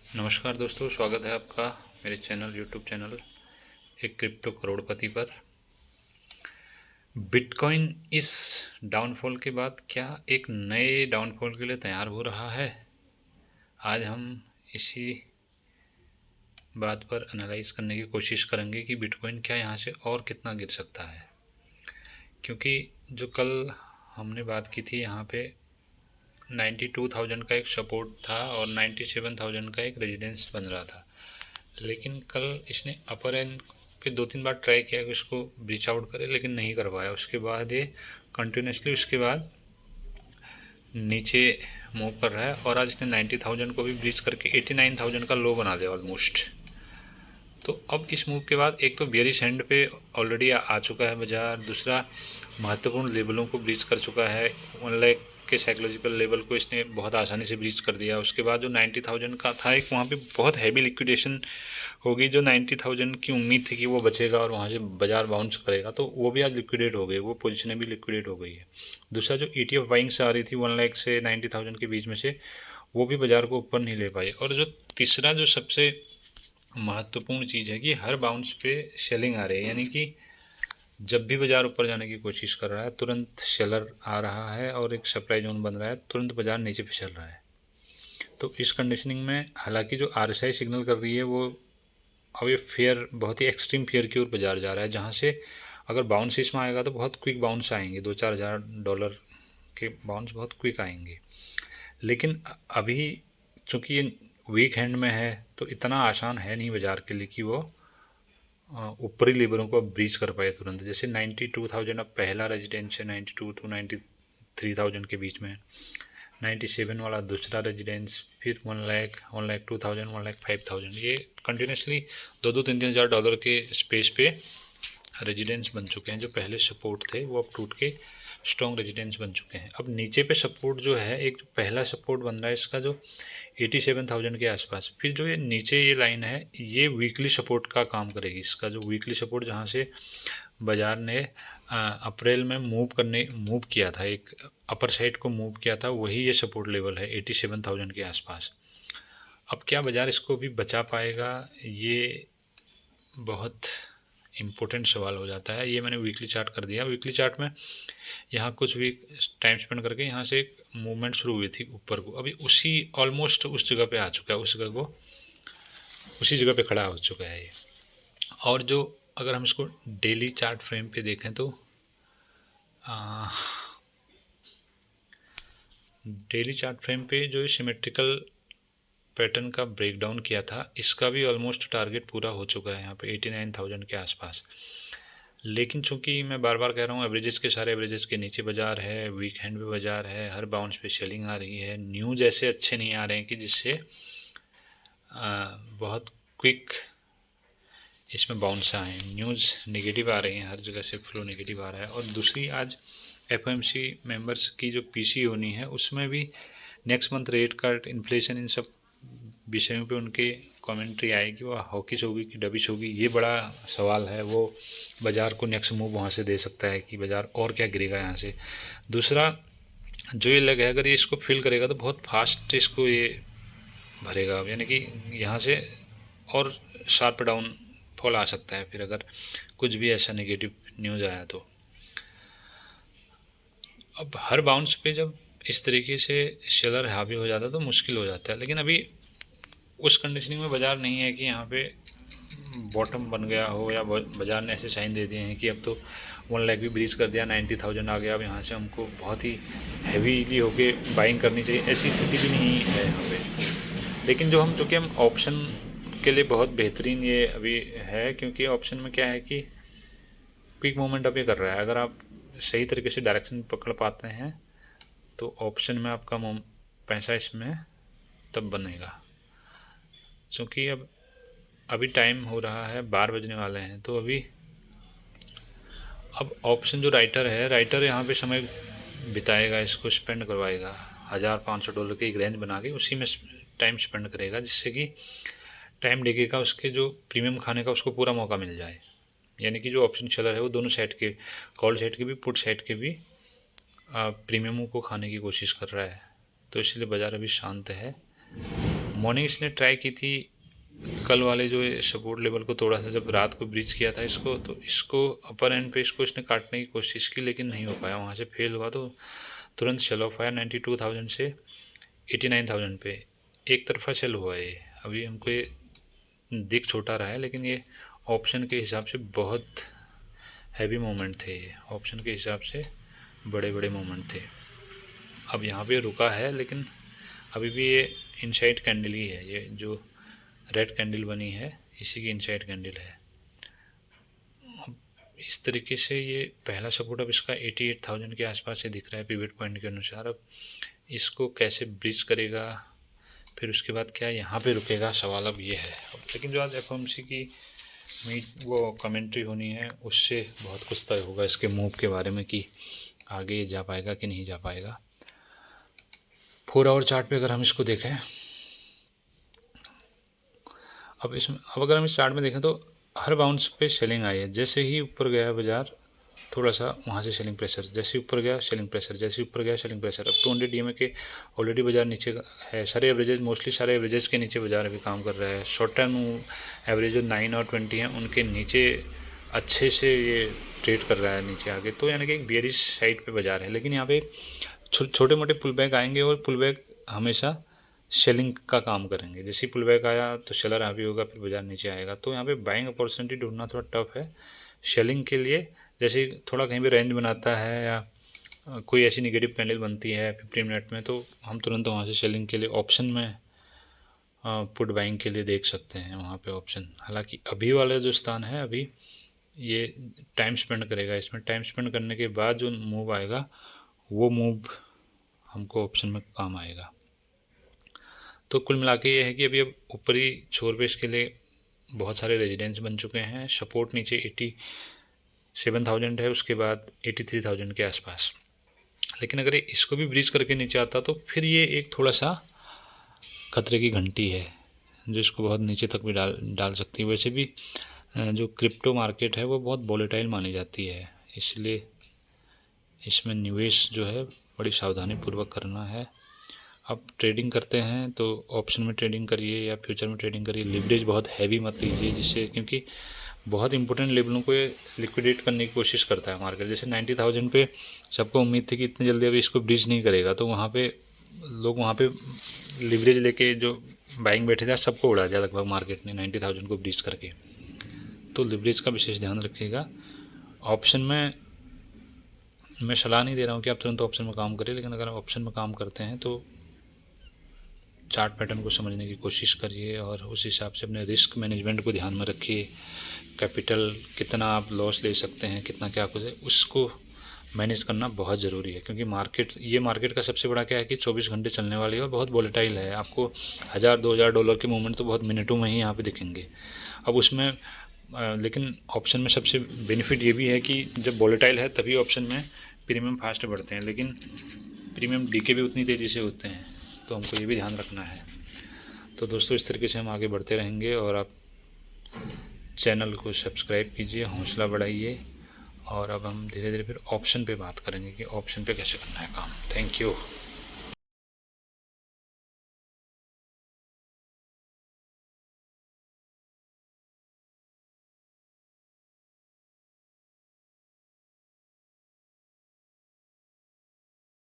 नमस्कार दोस्तों, स्वागत है आपका मेरे यूट्यूब चैनल एक क्रिप्टो करोड़पति पर। बिटकॉइन इस डाउनफॉल के बाद क्या एक नए डाउनफॉल के लिए तैयार हो रहा है? आज हम इसी बात पर एनालाइज करने की कोशिश करेंगे कि बिटकॉइन क्या यहाँ से और कितना गिर सकता है, क्योंकि जो कल हमने बात की थी यहाँ पे 92,000 का एक सपोर्ट था और 97,000 का एक रेजिडेंस बन रहा था। लेकिन कल इसने अपर एंड पे 2-3 बार ट्राई किया कि उसको ब्रीच आउट करे, लेकिन नहीं कर पाया। उसके बाद ये कंटिन्यूसली उसके बाद नीचे मूव कर रहा है और आज इसने 90,000 को भी ब्रीच करके 89,000 का लो बना दिया ऑलमोस्ट। तो अब इस मूव के बाद एक तो बियरिश हैंड पे ऑलरेडी आ चुका है बाजार, दूसरा महत्वपूर्ण लेवलों को ब्रीच कर चुका है। 1 लाख के साइकोलॉजिकल लेवल को इसने बहुत आसानी से ब्रीच कर दिया। उसके बाद जो 90,000 का था एक, वहाँ पे बहुत हैवी लिक्विडेशन होगी। जो 90,000 की उम्मीद थी कि वो बचेगा और वहाँ से बाजार बाउंस करेगा, तो वो भी आज लिक्विडेट हो गई, वो पोजीशनें भी लिक्विडेट हो गई है। दूसरा जो ETF बाइंग्स आ रही थी 1 लाख से 90,000 के बीच में से, वो भी बाजार को ऊपर नहीं ले पाई। और जो तीसरा जो सबसे महत्वपूर्ण चीज़ है कि हर बाउंस पे सेलिंग आ रही है, यानी कि जब भी बाजार ऊपर जाने की कोशिश कर रहा है तुरंत सेलर आ रहा है और एक सप्लाई जोन बन रहा है, तुरंत बाजार नीचे फिसल रहा है। तो इस कंडीशनिंग में हालांकि जो RSI सिग्नल कर रही है वो अब ये फेयर, बहुत ही एक्सट्रीम फेयर की ओर बाजार जा रहा है, जहाँ से अगर बाउंस इसमें आएगा तो बहुत क्विक बाउंस आएंगे, 2-4 हज़ार डॉलर के बाउंस बहुत क्विक आएंगे। लेकिन अभी चूँकि ये वीक हैंड में है तो इतना आसान है नहीं बाज़ार के लिए कि वो ऊपरी लेवलों को अब ब्रीच कर पाए तुरंत। जैसे 92,000 अब पहला रेजिडेंस है, 92 टू 93,000 के बीच में, 97 वाला दूसरा रेजिडेंस, फिर 1 लाख, 1,02,000, 1,05,000, ये कंटिन्यूसली 2-3 हज़ार डॉलर के स्पेस पे रेजिडेंस बन चुके हैं। जो पहले सपोर्ट थे वो अब टूट के स्ट्रॉन्ग रेजिडेंस बन चुके हैं। अब नीचे पे सपोर्ट जो है, एक जो पहला सपोर्ट बन रहा है इसका जो 87,000 के आसपास, फिर जो ये नीचे ये लाइन है ये वीकली सपोर्ट का काम करेगी। इसका जो वीकली सपोर्ट जहाँ से बाज़ार ने अप्रैल में मूव किया था, एक अपर साइड को मूव किया था, वही ये सपोर्ट लेवल है 87,000 के आसपास। अब क्या बाज़ार इसको भी बचा पाएगा, ये बहुत इम्पोर्टेंट सवाल हो जाता है। ये मैंने वीकली चार्ट कर दिया। वीकली चार्ट में यहाँ कुछ भी टाइम स्पेंड करके यहाँ से एक मूवमेंट शुरू हुई थी ऊपर को, अभी उसी ऑलमोस्ट उस जगह पे आ चुका है, उसी जगह पे खड़ा हो चुका है ये। और जो अगर हम इसको डेली चार्ट फ्रेम पे देखें तो डेली चार्ट फ्रेम पे जो सिमेट्रिकल पैटर्न का ब्रेकडाउन किया था, इसका भी ऑलमोस्ट टारगेट पूरा हो चुका है यहाँ पे 89,000 के आसपास। लेकिन चूंकि मैं बार बार कह रहा हूँ, एवरेजेस के सारे एवरेजेस के नीचे बाजार है, वीक हैंड पे बाजार है, हर बाउंस पे सेलिंग आ रही है, न्यूज़ ऐसे अच्छे नहीं आ रहे हैं कि जिससे बहुत क्विक इसमें बाउंस आए। न्यूज़ नेगेटिव आ रही हैं, हर जगह से फ्लो नेगेटिव आ रहा है। और दूसरी, आज FOMC मेंबर्स की जो PC होनी है उसमें भी next month rate cut, inflation, इन सब विषयों पे उनके कमेंट्री आएगी। वो हॉकिश होगी कि डबिश होगी, ये बड़ा सवाल है। वो बाज़ार को नेक्स्ट मूव वहाँ से दे सकता है कि बाज़ार और क्या गिरेगा यहाँ से। दूसरा जो ये लग है, अगर ये इसको फिल करेगा तो बहुत फास्ट इसको ये भरेगा, यानी कि यहाँ से और शार्प डाउन फॉल आ सकता है फिर अगर कुछ भी ऐसा नेगेटिव न्यूज़ आया तो। अब हर बाउंस पे जब इस तरीके से सेलर हावी हो जाता है तो मुश्किल हो जाता है। लेकिन अभी उस कंडीशनिंग में बाज़ार नहीं है कि यहाँ पे बॉटम बन गया हो, या बाज़ार ने ऐसे साइन दे दिए हैं कि अब तो 1 लाख भी ब्रीच कर दिया, 90,000 आ गया, अब यहाँ से हमको बहुत ही हैवीली होके बाइंग करनी चाहिए, ऐसी स्थिति भी नहीं है यहाँ पे। लेकिन जो हम चूँकि हम ऑप्शन के लिए बहुत बेहतरीन ये अभी है, क्योंकि ऑप्शन में क्या है कि क्विक मूवमेंट अभी कर रहा है। अगर आप सही तरीके से डायरेक्शन पकड़ पाते हैं तो ऑप्शन में आपका पैसा इसमें तब बनेगा। क्योंकि अब अभी टाइम हो रहा है 12 बजने वाले हैं, तो अभी अब ऑप्शन जो राइटर यहाँ पे समय बिताएगा, इसको स्पेंड करवाएगा, $1,500 की एक रेंज बना के उसी में टाइम स्पेंड करेगा, जिससे कि टाइम लगेगा उसके जो प्रीमियम खाने का उसको पूरा मौका मिल जाए। यानी कि जो ऑप्शन सेलर है वो दोनों साइड के, कॉल साइड के भी, पुट साइड के भी प्रीमियमों को खाने की कोशिश कर रहा है। तो इसलिए बाज़ार अभी शांत है। मॉर्निंग इसने ट्राई की थी कल वाले जो सपोर्ट लेवल को थोड़ा सा, जब रात को ब्रीच किया था इसको, तो इसको अपर एंड पे इसको इसने काटने की कोशिश की लेकिन नहीं हो पाया, वहाँ से फेल हुआ। तो तुरंत सेल ऑफ आया 92,000 से 89,000 पे, एक तरफा सेल हुआ ये। अभी हमको ये दिख छोटा रहा है लेकिन ये ऑप्शन के हिसाब से बहुत हैवी मोमेंट थे, ये ऑप्शन के हिसाब से बड़े बड़े मोमेंट थे। अब यहाँ पे रुका है लेकिन अभी भी ये इनसाइड कैंडल ही है, ये जो रेड कैंडल बनी है इसी की इनसाइड कैंडल है। अब इस तरीके से ये पहला सपोर्ट अब इसका 88,000 के आसपास से दिख रहा है पिवट पॉइंट के अनुसार। अब इसको कैसे ब्रीच करेगा, फिर उसके बाद क्या यहाँ पे रुकेगा, सवाल अब ये है। लेकिन जो आज एफओएमसी की वो कमेंट्री होनी है उससे बहुत कुछ तय होगा इसके मूव के बारे में कि आगे जा पाएगा कि नहीं जा पाएगा। 4 आवर चार्ट पे अगर हम इसको देखें, अब अगर हम इस चार्ट में देखें तो हर बाउंस पे सेलिंग आई है। जैसे ही ऊपर गया बाजार थोड़ा सा वहाँ से सेलिंग प्रेशर, जैसे ऊपर गया सेलिंग प्रेशर, जैसे ऊपर गया सेलिंग प्रेशर। अब 200 DMA के ऑलरेडी बाजार नीचे है, सारे एवरेजेस मोस्टली सारे एवरेजेस के नीचे बाजार अभी काम कर रहा है। शॉर्ट टर्म एवरेज जो 9 और 20 हैं उनके नीचे अच्छे से ये ट्रेड कर रहा है नीचे आगे, तो यानी कि एक बेयरिश साइड पे बाजार है। लेकिन यहाँ पे छोटे मोटे पुल बैक आएंगे और पुल बैक हमेशा सेलिंग का काम करेंगे। जैसे पुल बैक आया तो सेलर हावी होगा, फिर बाजार नीचे आएगा। तो यहाँ पे बाइंग अपॉर्चुनिटी ढूंढना थोड़ा टफ है सेलिंग के लिए। जैसे थोड़ा कहीं पे रेंज बनाता है या कोई ऐसी निगेटिव कैंडल बनती है 15 मिनट में, तो हम तुरंत वहाँ से सेलिंग के लिए ऑप्शन में पुट बाइंग के लिए देख सकते हैं वहाँ पे ऑप्शन। हालांकि अभी वाला जो स्थान है अभी ये टाइम स्पेंड करेगा, इसमें टाइम स्पेंड करने के बाद जो मूव आएगा वो मूव हमको ऑप्शन में काम आएगा। तो कुल मिला के ये है कि अभी अब ऊपरी छोर पे इसके लिए बहुत सारे रेजिडेंस बन चुके हैं। सपोर्ट नीचे 87,000 है, उसके बाद 83,000 के आसपास। लेकिन अगर इसको भी ब्रीच करके नीचे आता तो फिर ये एक थोड़ा सा खतरे की घंटी है जो इसको बहुत नीचे तक भी डाल सकती है। वैसे भी जो क्रिप्टो मार्केट है वो बहुत वोलेटाइल मानी जाती है, इसलिए इसमें निवेश जो है बड़ी सावधानी पूर्वक करना है। अब ट्रेडिंग करते हैं तो ऑप्शन में ट्रेडिंग करिए या फ्यूचर में ट्रेडिंग करिए, लिवरेज बहुत हैवी मत लीजिए, जिससे क्योंकि बहुत इंपॉर्टेंट लेवलों को लिक्विडेट करने की कोशिश करता है मार्केट। जैसे 90,000 पे सबको उम्मीद थी कि इतनी जल्दी अभी इसको ब्रीच नहीं करेगा, तो वहाँ पे लोग वहाँ पे लिवरेज लेके जो बाइंग बैठे थे सबको उड़ा दिया लगभग मार्केट ने 90,000 को ब्रीच करके। तो लिवरेज का विशेष ध्यान रखिएगा। ऑप्शन में मैं सलाह नहीं दे रहा हूँ कि आप तुरंत ऑप्शन में काम करें, लेकिन अगर आप ऑप्शन में काम करते हैं तो चार्ट पैटर्न को समझने की कोशिश करिए और उस हिसाब से अपने रिस्क मैनेजमेंट को ध्यान में रखिए। कैपिटल कितना आप लॉस ले सकते हैं, कितना क्या कुछ है, उसको मैनेज करना बहुत ज़रूरी है। क्योंकि मार्केट का सबसे बड़ा क्या है कि 24 घंटे चलने वाली है और बहुत वोलेटाइल है। आपको $1,000-2,000 के मूवमेंट तो बहुत मिनटों में ही यहाँ पे दिखेंगे। अब उसमें लेकिन ऑप्शन में सबसे बेनिफिट ये भी है कि जब वोलेटाइल है तभी ऑप्शन में प्रीमियम फास्ट बढ़ते हैं, लेकिन प्रीमियम डीके भी उतनी तेज़ी से होते हैं, तो हमको ये भी ध्यान रखना है। तो दोस्तों इस तरीके से हम आगे बढ़ते रहेंगे और आप चैनल को सब्सक्राइब कीजिए, हौसला बढ़ाइए। और अब हम धीरे धीरे फिर ऑप्शन पे बात करेंगे कि ऑप्शन पे कैसे करना है काम। Thank you.